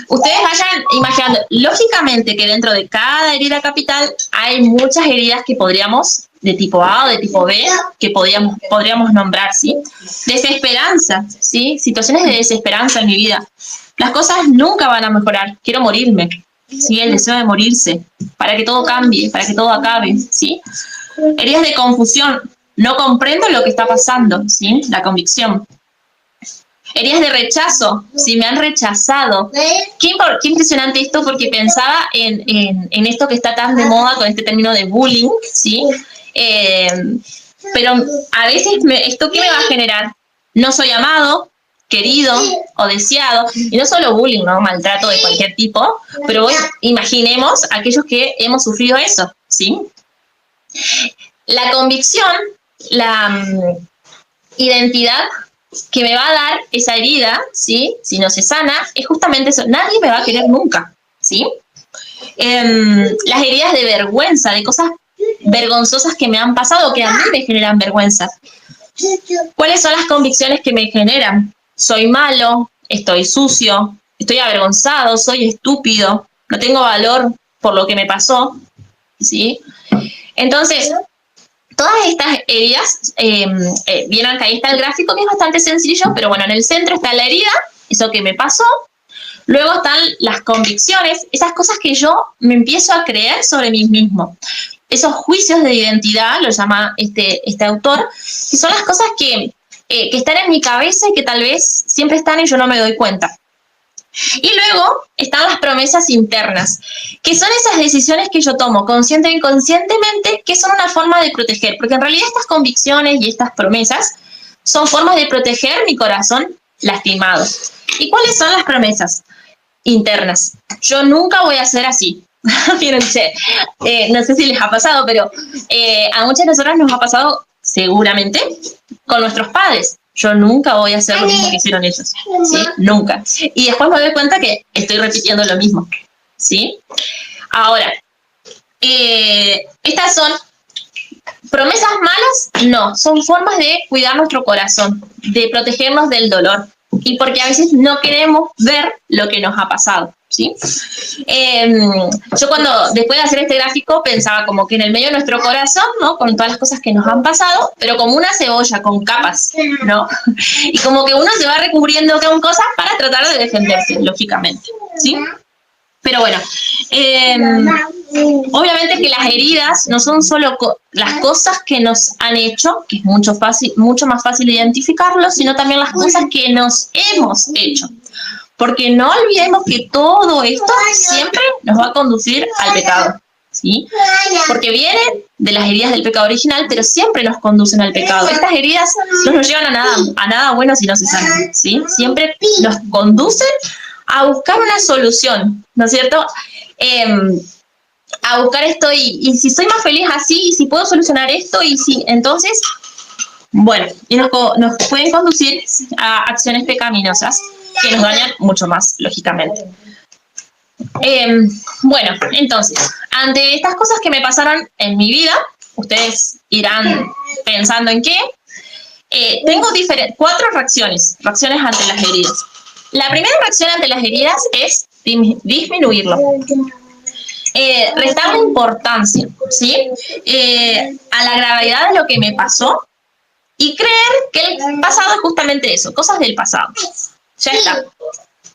Ustedes vayan imaginando, lógicamente que dentro de cada herida capital hay muchas heridas que podríamos, de tipo A o de tipo B, que podríamos nombrar, ¿sí? Desesperanza, ¿sí? Situaciones de desesperanza en mi vida. Las cosas nunca van a mejorar, quiero morirme, ¿sí? El deseo de morirse, para que todo cambie, para que todo acabe, ¿sí? Heridas de confusión, no comprendo lo que está pasando, ¿sí? La convicción. Heridas de rechazo, si me han rechazado. Qué impresionante esto, porque pensaba en esto que está tan de moda con este término de bullying, ¿sí? Pero a veces, ¿esto qué me va a generar? No soy amado, querido o deseado, y no solo bullying, ¿no? Maltrato de cualquier tipo, pero bueno, imaginemos aquellos que hemos sufrido eso, ¿sí? La convicción, la identidad que me va a dar esa herida, ¿sí? Si no se sana, es justamente eso. Nadie me va a querer nunca, ¿sí? Las heridas de vergüenza, de cosas vergonzosas que me han pasado, que a mí me generan vergüenza. ¿Cuáles son las convicciones que me generan? Soy malo, estoy sucio, estoy avergonzado, soy estúpido, no tengo valor por lo que me pasó, ¿sí? Entonces, todas estas heridas, vieron que ahí está el gráfico, que es bastante sencillo, pero bueno, en el centro está la herida, eso que me pasó. Luego están las convicciones, esas cosas que yo me empiezo a creer sobre mí mismo. Esos juicios de identidad, lo llama este autor, que son las cosas que están en mi cabeza y que tal vez siempre están y yo no me doy cuenta. Y luego están las promesas internas, que son esas decisiones que yo tomo consciente o inconscientemente, que son una forma de proteger, porque en realidad estas convicciones y estas promesas son formas de proteger mi corazón lastimado. ¿Y cuáles son las promesas internas? Yo nunca voy a ser así. Fíjense, no sé si les ha pasado, pero a muchas de nosotras nos ha pasado seguramente con nuestros padres. Yo nunca voy a hacer lo mismo que hicieron ellos, ¿sí? Nunca. Y después me doy cuenta que estoy repitiendo lo mismo, ¿sí? Ahora, estas son promesas malas, no, son formas de cuidar nuestro corazón, de protegernos del dolor, y porque a veces no queremos ver lo que nos ha pasado, ¿sí? Yo después de hacer este gráfico, pensaba como que en el medio de nuestro corazón, ¿no? Con todas las cosas que nos han pasado, pero como una cebolla con capas, ¿no? Y como que uno se va recubriendo con cosas para tratar de defenderse, lógicamente, ¿sí? Pero bueno, obviamente que las heridas no son solo las cosas que nos han hecho, que es mucho más fácil identificarlo, sino también las cosas que nos hemos hecho. Porque no olvidemos que todo esto siempre nos va a conducir al pecado, ¿sí? Porque vienen de las heridas del pecado original, pero siempre nos conducen al pecado. Estas heridas no nos llevan a nada bueno si no se sanan, ¿sí? Siempre nos conducen a buscar una solución, ¿no es cierto? A buscar esto y si soy más feliz así, y si puedo solucionar esto, y si, entonces, bueno, y nos pueden conducir a acciones pecaminosas que nos dañan mucho más, lógicamente. Bueno, entonces, ante estas cosas que me pasaron en mi vida, ustedes irán pensando en qué. Tengo 4 reacciones ante las heridas. La primera reacción ante las heridas es disminuirlo. Restarle importancia, ¿sí? A la gravedad de lo que me pasó y creer que el pasado es justamente eso, cosas del pasado. Ya está.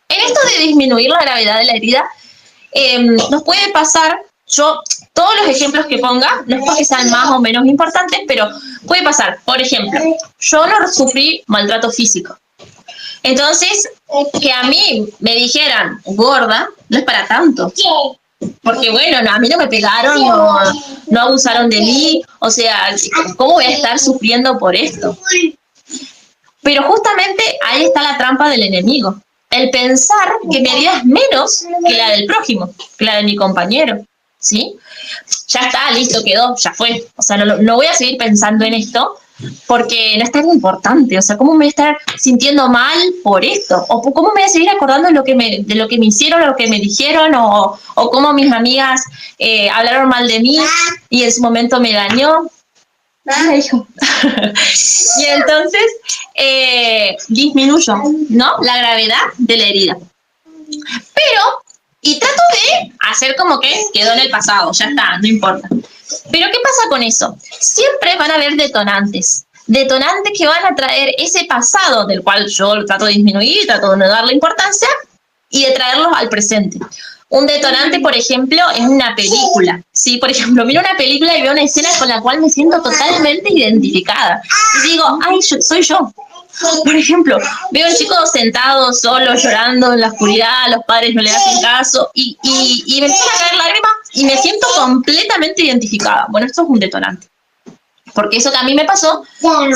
En esto de disminuir la gravedad de la herida, nos puede pasar, todos los ejemplos que ponga, no es porque sean más o menos importantes, pero puede pasar, por ejemplo, yo no sufrí maltrato físico. Entonces, que a mí me dijeran gorda, no es para tanto. Porque bueno, a mí no me pegaron, no abusaron de mí, o sea, ¿cómo voy a estar sufriendo por esto? Pero justamente ahí está la trampa del enemigo. El pensar que mi herida es menos que la del prójimo, que la de mi compañero, ¿sí? Ya está, listo, quedó, ya fue. O sea, no voy a seguir pensando en esto porque no es tan importante. O sea, ¿cómo me voy a estar sintiendo mal por esto? ¿O cómo me voy a seguir acordando de lo que me hicieron, lo que me dijeron? ¿O cómo mis amigas hablaron mal de mí y en su momento me dañó? Mira, hijo. Y entonces disminuyo, ¿no? La gravedad de la herida. Pero, y trato de hacer como que quedó en el pasado, ya está, no importa. Pero ¿qué pasa con eso? Siempre van a haber detonantes. Detonantes que van a traer ese pasado, del cual yo trato de disminuir, trato de no darle importancia, y de traerlos al presente. Un detonante, por ejemplo, es una película. Sí, por ejemplo, miro una película y veo una escena con la cual me siento totalmente identificada. Y digo, ay, soy yo. Por ejemplo, veo a un chico sentado, solo, llorando en la oscuridad, los padres no le hacen caso, y me empiezan a caer lágrimas y me siento completamente identificada. Bueno, esto es un detonante. Porque eso que a mí me pasó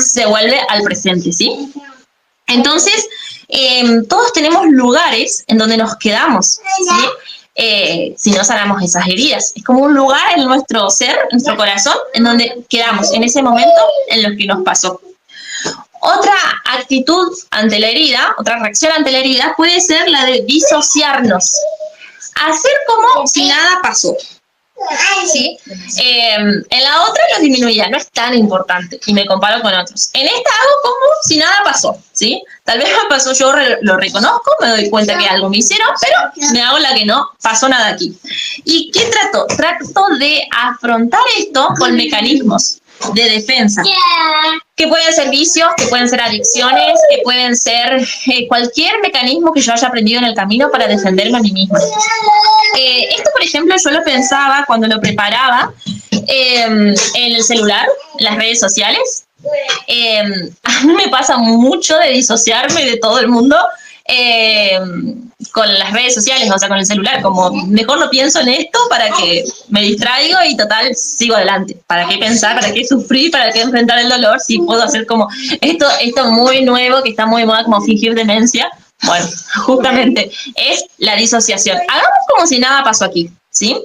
se vuelve al presente, ¿sí? Entonces, todos tenemos lugares en donde nos quedamos, ¿sí? Si no sanamos esas heridas. Es como un lugar en nuestro ser, en nuestro corazón, en donde quedamos en ese momento en lo que nos pasó. Otra actitud ante la herida, otra reacción ante la herida, puede ser la de disociarnos. Hacer como si nada pasó. ¿Sí? En la otra lo disminuía, no es tan importante y me comparo con otros. En esta hago como si nada pasó, ¿sí? Tal vez me pasó, yo lo reconozco, me doy cuenta que algo me hicieron, pero me hago la que no pasó nada aquí. ¿Y qué trato? Trato de afrontar esto con mecanismos de defensa, que pueden ser vicios, que pueden ser adicciones, que pueden ser cualquier mecanismo que yo haya aprendido en el camino para defenderme a mí misma. Esto, por ejemplo, yo lo pensaba cuando lo preparaba en el celular, en las redes sociales. A mí me pasa mucho de disociarme de todo el mundo con las redes sociales, o sea, con el celular, como mejor no pienso en esto para que me distraigo y total sigo adelante. ¿Para qué pensar? ¿Para qué sufrir? ¿Para qué enfrentar el dolor? Si puedo hacer como esto muy nuevo, que está muy de moda, como fingir demencia. Bueno, justamente es la disociación. Hagamos como si nada pasó aquí, ¿sí?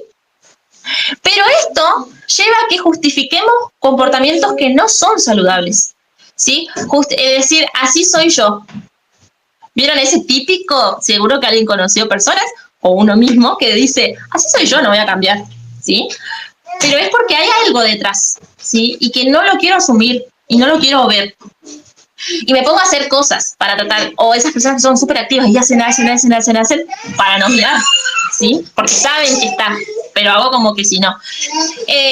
Pero esto lleva a que justifiquemos comportamientos que no son saludables, ¿sí? Es decir, así soy yo. ¿Vieron ese típico? Seguro que alguien conoció personas, o uno mismo, que dice, así soy yo, no voy a cambiar, ¿sí? Pero es porque hay algo detrás, ¿sí? Y que no lo quiero asumir, y no lo quiero ver. Y me pongo a hacer cosas para tratar, o esas personas que son súper activas y hacen, para no mirar, ¿sí? Porque saben que está, pero hago como que si no.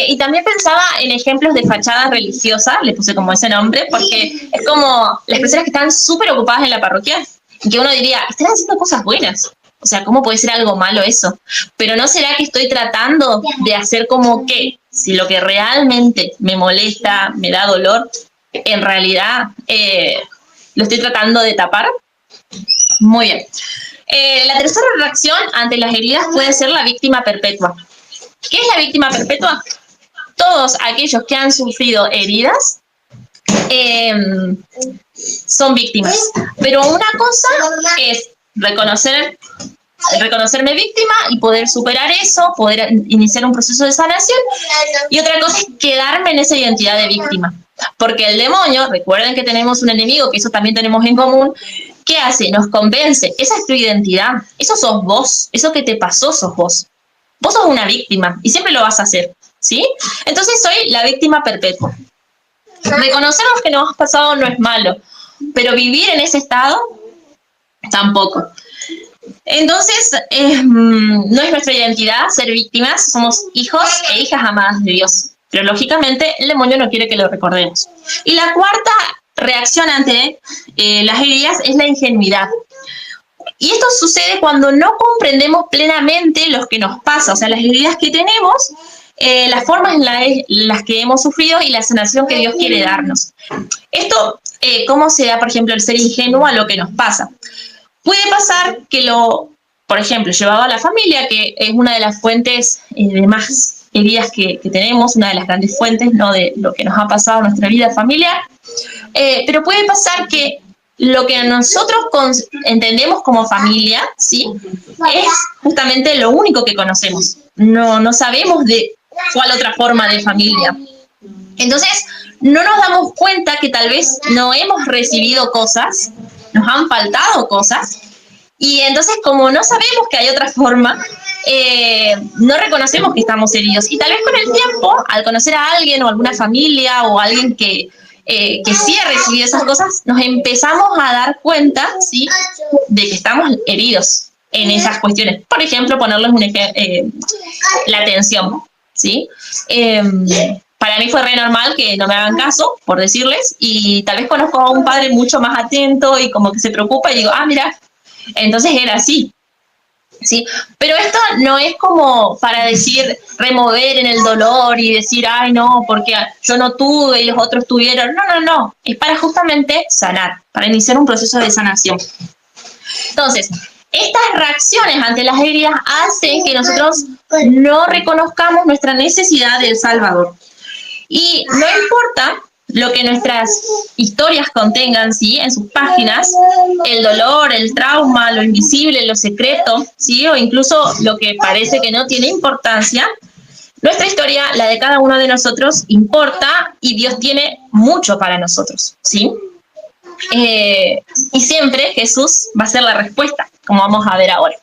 Y también pensaba en ejemplos de fachadas religiosas, le puse como ese nombre, porque es como las personas que están súper ocupadas en la parroquia, y que uno diría, están haciendo cosas buenas. O sea, ¿cómo puede ser algo malo eso? Pero ¿no será que estoy tratando de hacer como que, si lo que realmente me molesta, me da dolor, en realidad lo estoy tratando de tapar? Muy bien. La tercera reacción ante las heridas puede ser la víctima perpetua. ¿Qué es la víctima perpetua? Todos aquellos que han sufrido heridas son víctimas. Pero una cosa es reconocerme víctima y poder superar eso, poder iniciar un proceso de sanación, y otra cosa es quedarme en esa identidad de víctima. Porque el demonio, recuerden que tenemos un enemigo, que eso también tenemos en común, ¿qué hace? Nos convence, esa es tu identidad, eso sos vos, eso que te pasó sos vos. Vos sos una víctima y siempre lo vas a hacer, ¿sí? Entonces soy la víctima perpetua. Reconocernos que nos ha pasado no es malo, pero vivir en ese estado, tampoco. Entonces, no es nuestra identidad ser víctimas, somos hijos e hijas amadas de Dios. Pero lógicamente el demonio no quiere que lo recordemos. Y la cuarta reacción ante las heridas es la ingenuidad. Y esto sucede cuando no comprendemos plenamente lo que nos pasa, o sea, las heridas que tenemos, las formas en las que hemos sufrido y la sanación que Dios quiere darnos. Esto, ¿cómo se da, por ejemplo, el ser ingenuo a lo que nos pasa? Puede pasar que por ejemplo, llevado a la familia, que es una de las fuentes de más heridas que tenemos, una de las grandes fuentes, ¿no?, de lo que nos ha pasado en nuestra vida familiar, pero puede pasar que lo que nosotros entendemos como familia, ¿sí?, es justamente lo único que conocemos. No sabemos de cuál otra forma de familia. Entonces, no nos damos cuenta que tal vez no hemos recibido cosas, nos han faltado cosas, Y entonces, como no sabemos que hay otra forma, no reconocemos que estamos heridos. Y tal vez con el tiempo, al conocer a alguien o alguna familia o alguien que sí ha recibido esas cosas, nos empezamos a dar cuenta, ¿sí?, de que estamos heridos en esas cuestiones. Por ejemplo, ponerles la atención, ¿sí? Para mí fue re normal que no me hagan caso, por decirles, y tal vez conozco a un padre mucho más atento y como que se preocupa y digo, ah, mira, entonces era así, ¿sí? Pero esto no es como para decir, remover en el dolor y decir, ay, no, porque yo no tuve y los otros tuvieron. No, no, no. Es para justamente sanar, para iniciar un proceso de sanación. Entonces, estas reacciones ante las heridas hacen que nosotros no reconozcamos nuestra necesidad del Salvador. Y no importa lo que nuestras historias contengan, ¿sí?, en sus páginas, el dolor, el trauma, lo invisible, lo secreto, ¿sí?, o incluso lo que parece que no tiene importancia, nuestra historia, la de cada uno de nosotros, importa y Dios tiene mucho para nosotros, ¿sí? Y siempre Jesús va a ser la respuesta, como vamos a ver ahora.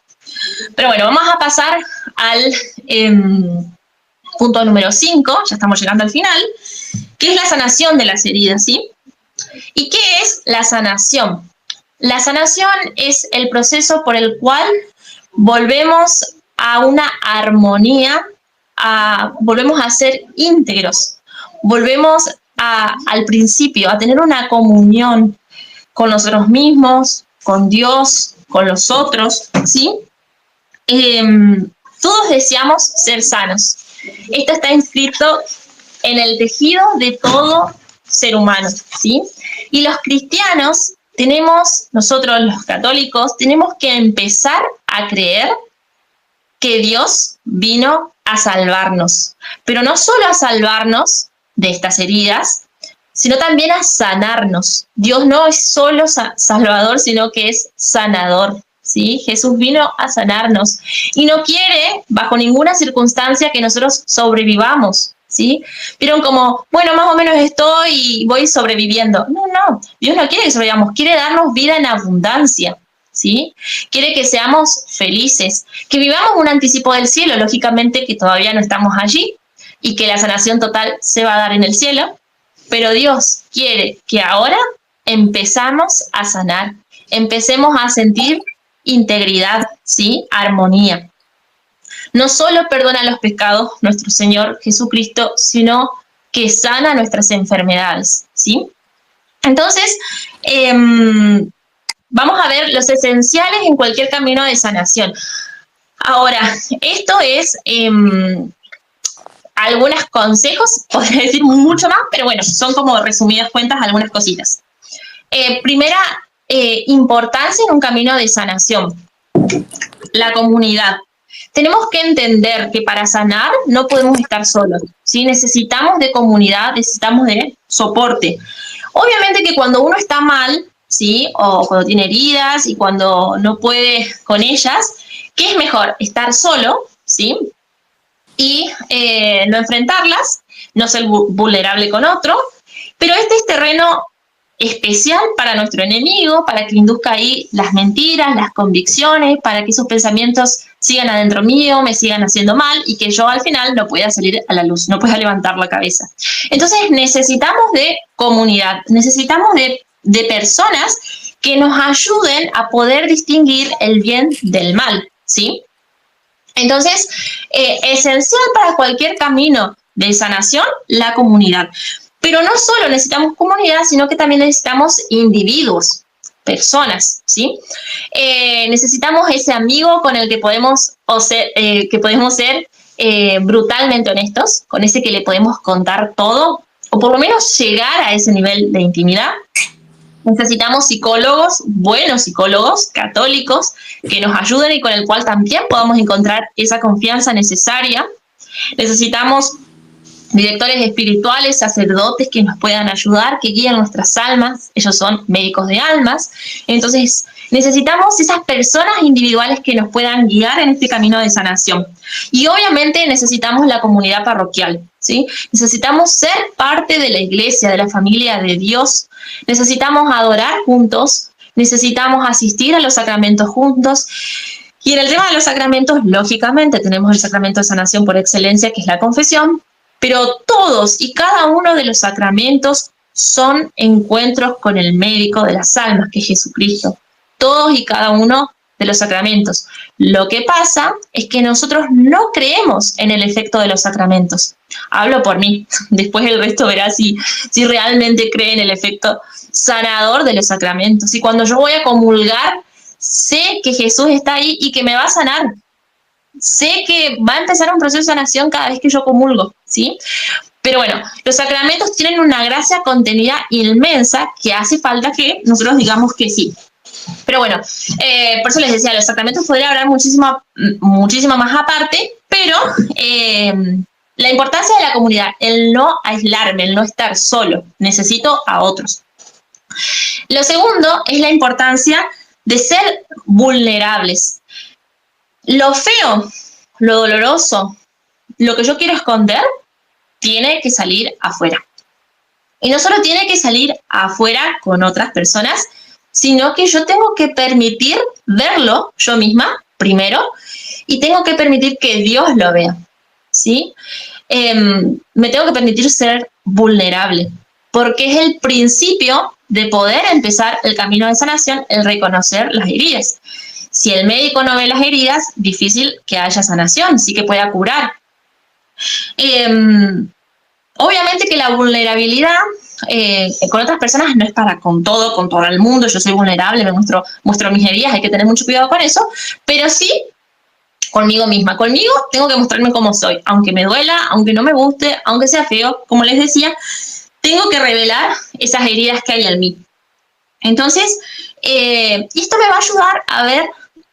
Pero bueno, vamos a pasar al punto número 5, ya estamos llegando al final, que es la sanación de las heridas, ¿sí? ¿Y qué es la sanación? La sanación es el proceso por el cual volvemos a una armonía, volvemos a ser íntegros, volvemos al principio, a tener una comunión con nosotros mismos, con Dios, con los otros, ¿sí? Todos deseamos ser sanos. Esto está inscrito en el tejido de todo ser humano, ¿sí? Y los cristianos nosotros los católicos, tenemos que empezar a creer que Dios vino a salvarnos, pero no solo a salvarnos de estas heridas, sino también a sanarnos. Dios no es solo salvador, sino que es sanador, ¿sí? Jesús vino a sanarnos y no quiere, bajo ninguna circunstancia, que nosotros sobrevivamos, ¿sí? Vieron como, bueno, más o menos estoy y voy sobreviviendo. No, no, Dios no quiere que sobrevivamos, quiere darnos vida en abundancia, ¿sí? Quiere que seamos felices, que vivamos un anticipo del cielo, lógicamente que todavía no estamos allí y que la sanación total se va a dar en el cielo, pero Dios quiere que ahora empezamos a sanar, empecemos a sentir integridad, ¿sí? Armonía. No solo perdona los pecados nuestro Señor Jesucristo, sino que sana nuestras enfermedades, ¿sí? Entonces, vamos a ver los esenciales en cualquier camino de sanación. Ahora, esto es algunos consejos, podría decir mucho más, pero bueno, son como resumidas cuentas algunas cositas. Primera importancia en un camino de sanación, la comunidad. Tenemos que entender que para sanar no podemos estar solos, ¿sí? Necesitamos de comunidad, necesitamos de soporte. Obviamente que cuando uno está mal, ¿sí?, o cuando tiene heridas y cuando no puede con ellas, ¿qué es mejor? Estar solo, ¿sí?, y no enfrentarlas, no ser vulnerable con otro, pero este es terreno especial para nuestro enemigo, para que induzca ahí las mentiras, las convicciones, para que esos pensamientos sigan adentro mío, me sigan haciendo mal y que yo al final no pueda salir a la luz, no pueda levantar la cabeza. Entonces necesitamos de comunidad, necesitamos de personas que nos ayuden a poder distinguir el bien del mal, ¿sí? Entonces, esencial para cualquier camino de sanación, la comunidad. Pero no solo necesitamos comunidad, sino que también necesitamos individuos, personas, ¿sí? Necesitamos ese amigo con el que podemos ser brutalmente honestos, con ese que le podemos contar todo, o por lo menos llegar a ese nivel de intimidad. Necesitamos psicólogos, buenos psicólogos, católicos, que nos ayuden y con el cual también podamos encontrar esa confianza necesaria. Necesitamos directores espirituales, sacerdotes que nos puedan ayudar, que guíen nuestras almas. Ellos son médicos de almas. Entonces, necesitamos esas personas individuales que nos puedan guiar en este camino de sanación. Y obviamente necesitamos la comunidad parroquial, ¿sí? Necesitamos ser parte de la iglesia, de la familia de Dios. Necesitamos adorar juntos, necesitamos asistir a los sacramentos juntos. Y en el tema de los sacramentos, lógicamente, tenemos el sacramento de sanación por excelencia, que es la confesión, pero todos y cada uno de los sacramentos son encuentros con el médico de las almas, que es Jesucristo. Todos y cada uno de los sacramentos. Lo que pasa es que nosotros no creemos en el efecto de los sacramentos. Hablo por mí, después el resto verá si realmente cree en el efecto sanador de los sacramentos. Y cuando yo voy a comulgar, sé que Jesús está ahí y que me va a sanar. Sé que va a empezar un proceso de sanación cada vez que yo comulgo, ¿sí? Pero bueno, los sacramentos tienen una gracia contenida inmensa que hace falta que nosotros digamos que sí. Pero bueno, por eso les decía, los sacramentos podría hablar muchísimo más aparte, pero la importancia de la comunidad, el no aislarme, el no estar solo, necesito a otros. Lo segundo es la importancia de ser vulnerables. Lo feo, lo doloroso, lo que yo quiero esconder, tiene que salir afuera. Y no solo tiene que salir afuera con otras personas, sino que yo tengo que permitir verlo yo misma, primero, y tengo que permitir que Dios lo vea, ¿sí? Me tengo que permitir ser vulnerable, porque es el principio de poder empezar el camino de sanación, el reconocer las heridas. Si el médico no ve las heridas, difícil que haya sanación, sí que pueda curar. Obviamente que la vulnerabilidad con otras personas no es para con todo el mundo. Yo soy vulnerable, me muestro mis heridas, hay que tener mucho cuidado con eso, pero sí conmigo misma. Conmigo tengo que mostrarme como soy, aunque me duela, aunque no me guste, aunque sea feo, como les decía, tengo que revelar esas heridas que hay en mí. Entonces, esto me va a ayudar a ver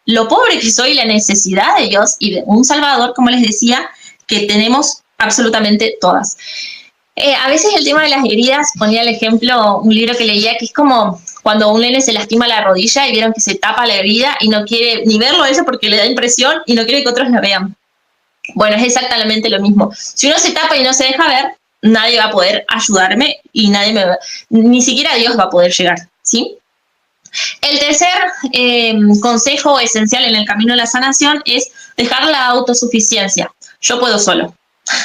lo pobre que soy, la necesidad de Dios y de un Salvador, como les decía, que tenemos absolutamente todas. A veces el tema de las heridas, ponía el ejemplo, un libro que leía, que es como cuando un nene se lastima la rodilla y vieron que se tapa la herida y no quiere ni verlo eso porque le da impresión y no quiere que otros la vean. Bueno, es exactamente lo mismo. Si uno se tapa y no se deja ver, nadie va a poder ayudarme y ni siquiera Dios va a poder llegar, ¿sí? El tercer consejo esencial en el camino de la sanación es dejar la autosuficiencia. Yo puedo solo.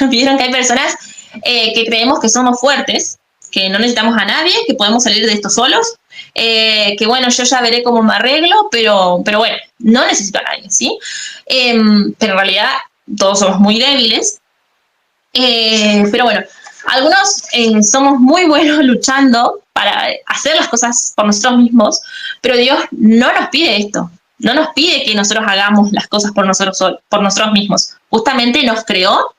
Vieron que hay personas que creemos que somos fuertes, que no necesitamos a nadie, que podemos salir de esto solos, que bueno, yo ya veré cómo me arreglo, pero bueno, no necesito a nadie, ¿sí? Pero en realidad todos somos muy débiles, pero bueno, algunos somos muy buenos luchando para hacer las cosas por nosotros mismos, pero Dios no nos pide esto. No nos pide que nosotros hagamos las cosas por nosotros mismos. Justamente nos creó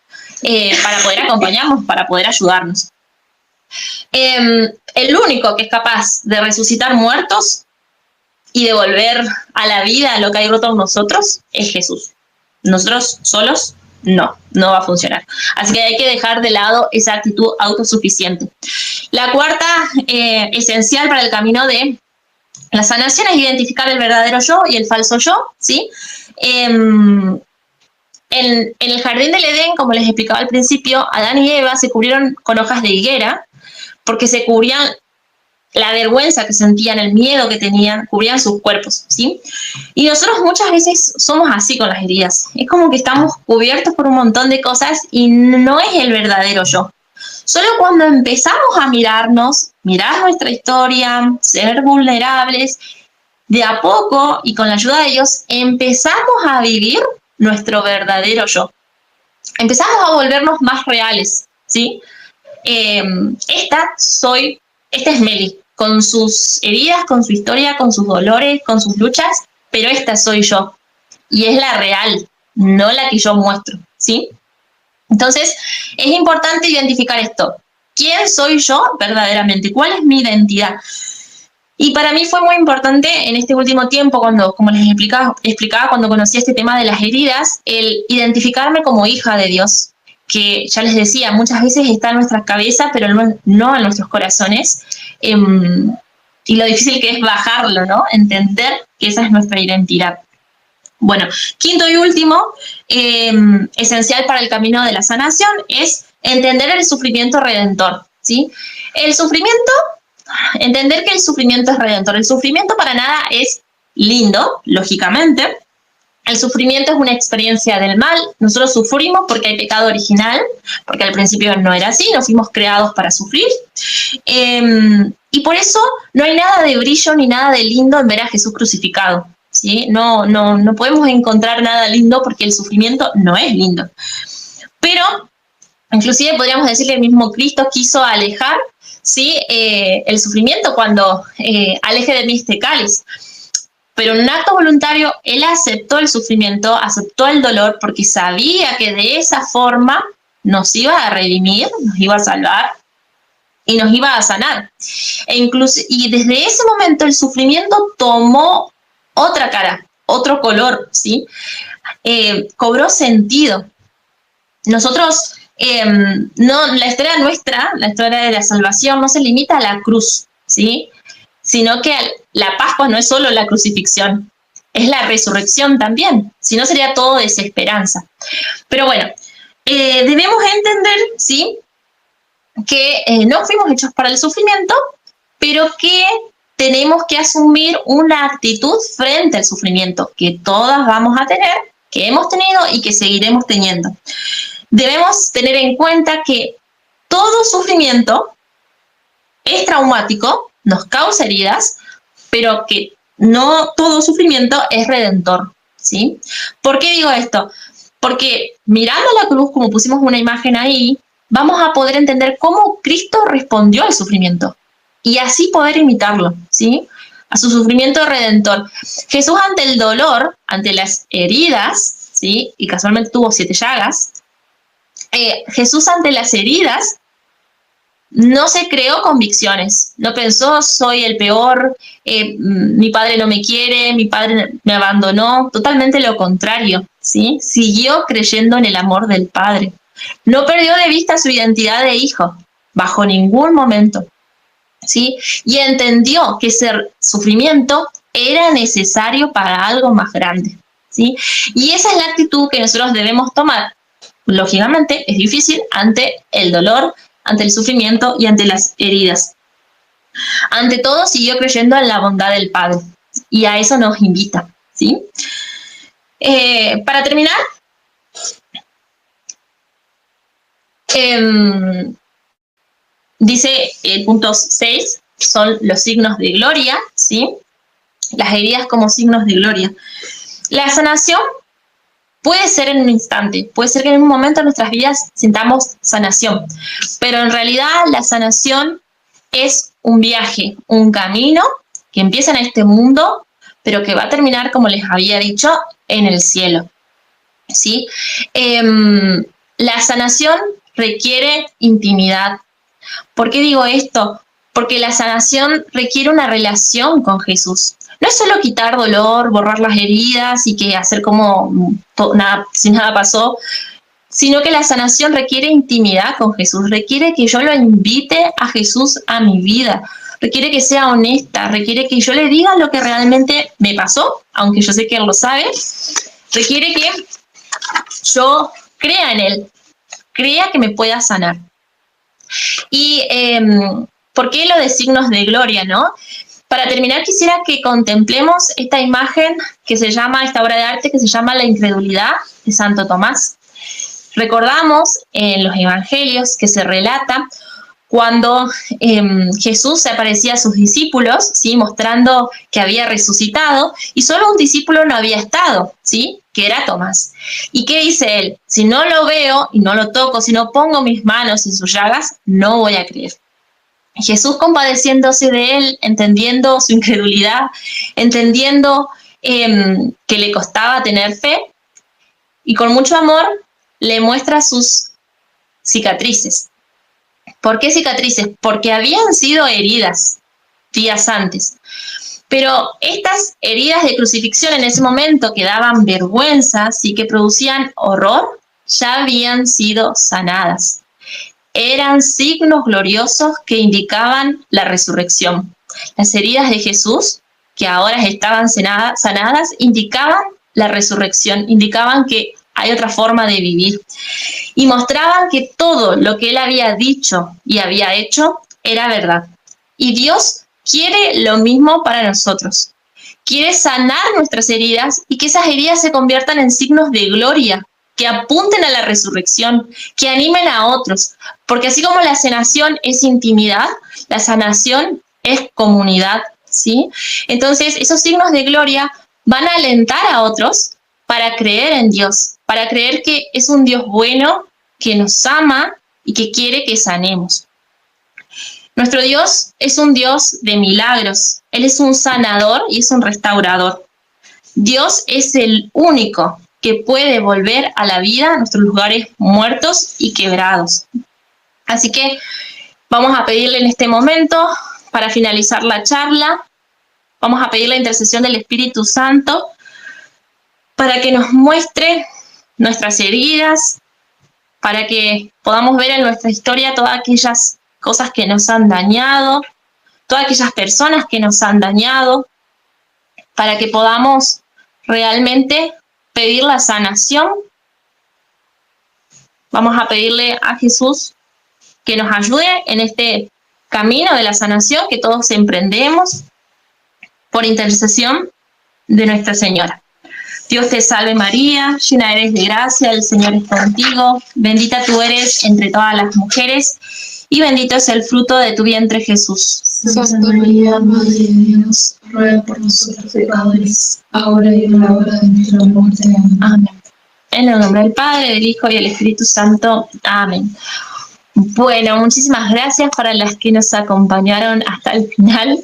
para poder acompañarnos, para poder ayudarnos. El único que es capaz de resucitar muertos y de volver a la vida lo que hay roto en nosotros es Jesús. Nosotros solos no va a funcionar. Así que hay que dejar de lado esa actitud autosuficiente. La cuarta, esencial para el camino de la sanación, es identificar el verdadero yo y el falso yo, ¿sí? En el jardín del Edén, como les explicaba al principio, Adán y Eva se cubrieron con hojas de higuera porque se cubrían la vergüenza que sentían, el miedo que tenían, cubrían sus cuerpos, ¿sí? Y nosotros muchas veces somos así con las heridas. Es como que estamos cubiertos por un montón de cosas y no es el verdadero yo. Solo cuando empezamos a mirarnos, mirar nuestra historia, ser vulnerables, de a poco y con la ayuda de Dios, empezamos a vivir nuestro verdadero yo. Empezamos a volvernos más reales, ¿sí? Esta es Meli, con sus heridas, con su historia, con sus dolores, con sus luchas, pero esta soy yo. Y es la real, no la que yo muestro, ¿sí? Entonces, es importante identificar esto. ¿Quién soy yo verdaderamente? ¿Cuál es mi identidad? Y para mí fue muy importante en este último tiempo, como les explicaba cuando conocí este tema de las heridas, el identificarme como hija de Dios, que ya les decía, muchas veces está en nuestras cabezas, pero no en nuestros corazones, y lo difícil que es bajarlo, ¿no? Entender que esa es nuestra identidad. Bueno, quinto y último, esencial para el camino de la sanación, es entender el sufrimiento redentor, ¿sí? El sufrimiento entender que el sufrimiento es redentor. El sufrimiento para nada es lindo, lógicamente. El sufrimiento es una experiencia del mal. Nosotros sufrimos porque hay pecado original, porque al principio no era así, no fuimos creados para sufrir. Y por eso no hay nada de brillo ni nada de lindo en ver a Jesús crucificado, ¿sí? No podemos encontrar nada lindo porque el sufrimiento no es lindo. Pero, inclusive podríamos decir que el mismo Cristo quiso alejar, ¿sí? El sufrimiento cuando aleje de mí este cáliz. Pero en un acto voluntario, él aceptó el sufrimiento, aceptó el dolor, porque sabía que de esa forma nos iba a redimir, nos iba a salvar y nos iba a sanar. Y desde ese momento el sufrimiento tomó otra cara, otro color, ¿sí? Cobró sentido. Nosotros, la historia nuestra, la historia de la salvación, no se limita a la cruz, ¿sí? Sino que la Pascua no es solo la crucifixión, es la resurrección también, si no sería todo desesperanza. Pero bueno, debemos entender, ¿sí?, que no fuimos hechos para el sufrimiento, pero que tenemos que asumir una actitud frente al sufrimiento, que todas vamos a tener, que hemos tenido y que seguiremos teniendo. Debemos tener en cuenta que todo sufrimiento es traumático, nos causa heridas, pero que no todo sufrimiento es redentor, ¿sí? ¿Por qué digo esto? Porque mirando la cruz, como pusimos una imagen ahí, vamos a poder entender cómo Cristo respondió al sufrimiento y así poder imitarlo, ¿sí? A su sufrimiento redentor. Jesús ante el dolor, ante las heridas, ¿sí?, y casualmente tuvo 7 llagas, Jesús ante las heridas no se creó convicciones, no pensó soy el peor, mi padre no me quiere, mi padre me abandonó, totalmente lo contrario, ¿sí? Siguió creyendo en el amor del Padre. No perdió de vista su identidad de hijo, bajo ningún momento, ¿sí? Y entendió que ese sufrimiento era necesario para algo más grande, ¿sí? Y esa es la actitud que nosotros debemos tomar. Lógicamente es difícil ante el dolor, ante el sufrimiento y ante las heridas. Ante todo, siguió creyendo en la bondad del Padre, y a eso nos invita, ¿sí? Para terminar, dice el punto 6, son los signos de gloria, ¿sí? Las heridas como signos de gloria. La sanación puede ser en un instante, puede ser que en un momento de nuestras vidas sintamos sanación, pero en realidad la sanación es un viaje, un camino que empieza en este mundo, pero que va a terminar, como les había dicho, en el cielo, ¿sí? La sanación requiere intimidad. ¿Por qué digo esto? Porque la sanación requiere una relación con Jesús. No es solo quitar dolor, borrar las heridas y que hacer como si nada pasó, sino que la sanación requiere intimidad con Jesús, requiere que yo lo invite a Jesús a mi vida, requiere que sea honesta, requiere que yo le diga lo que realmente me pasó, aunque yo sé que Él lo sabe, requiere que yo crea en Él, crea que me pueda sanar. Y ¿por qué lo de signos de gloria, no? Para terminar, quisiera que contemplemos esta imagen que se llama, esta obra de arte que se llama La incredulidad de Santo Tomás. Recordamos en los evangelios que se relata cuando Jesús se aparecía a sus discípulos, ¿sí?, mostrando que había resucitado, y solo un discípulo no había estado, ¿sí?, que era Tomás. ¿Y qué dice él? Si no lo veo y no lo toco, si no pongo mis manos en sus llagas, no voy a creer. Jesús, compadeciéndose de él, entendiendo su incredulidad, entendiendo que le costaba tener fe, y con mucho amor le muestra sus cicatrices. ¿Por qué cicatrices? Porque habían sido heridas días antes. Pero estas heridas de crucifixión en ese momento que daban vergüenza, sí, que producían horror, ya habían sido sanadas. Eran signos gloriosos que indicaban la resurrección. Las heridas de Jesús, que ahora estaban sanadas, indicaban la resurrección, indicaban que hay otra forma de vivir. Y mostraban que todo lo que Él había dicho y había hecho era verdad. Y Dios quiere lo mismo para nosotros. Quiere sanar nuestras heridas y que esas heridas se conviertan en signos de gloria, que apunten a la resurrección, que animen a otros. Porque así como la sanación es intimidad, la sanación es comunidad, ¿sí? Entonces, esos signos de gloria van a alentar a otros para creer en Dios, para creer que es un Dios bueno, que nos ama y que quiere que sanemos. Nuestro Dios es un Dios de milagros. Él es un sanador y es un restaurador. Dios es el único que puede volver a la vida a nuestros lugares muertos y quebrados. Así que vamos a pedirle en este momento, para finalizar la charla, vamos a pedir la intercesión del Espíritu Santo para que nos muestre nuestras heridas, para que podamos ver en nuestra historia todas aquellas cosas que nos han dañado, todas aquellas personas que nos han dañado, para que podamos realmente pedir la sanación. Vamos a pedirle a Jesús que nos ayude en este camino de la sanación que todos emprendemos por intercesión de Nuestra Señora. Dios te salve María, llena eres de gracia, el Señor es contigo, bendita tú eres entre todas las mujeres, y bendito es el fruto de tu vientre Jesús. Santa María, Madre de Dios, ruega por nosotros pecadores, ahora y en la hora de nuestra muerte. Amén. En el nombre del Padre, del Hijo y del Espíritu Santo. Amén. Bueno, muchísimas gracias para las que nos acompañaron hasta el final.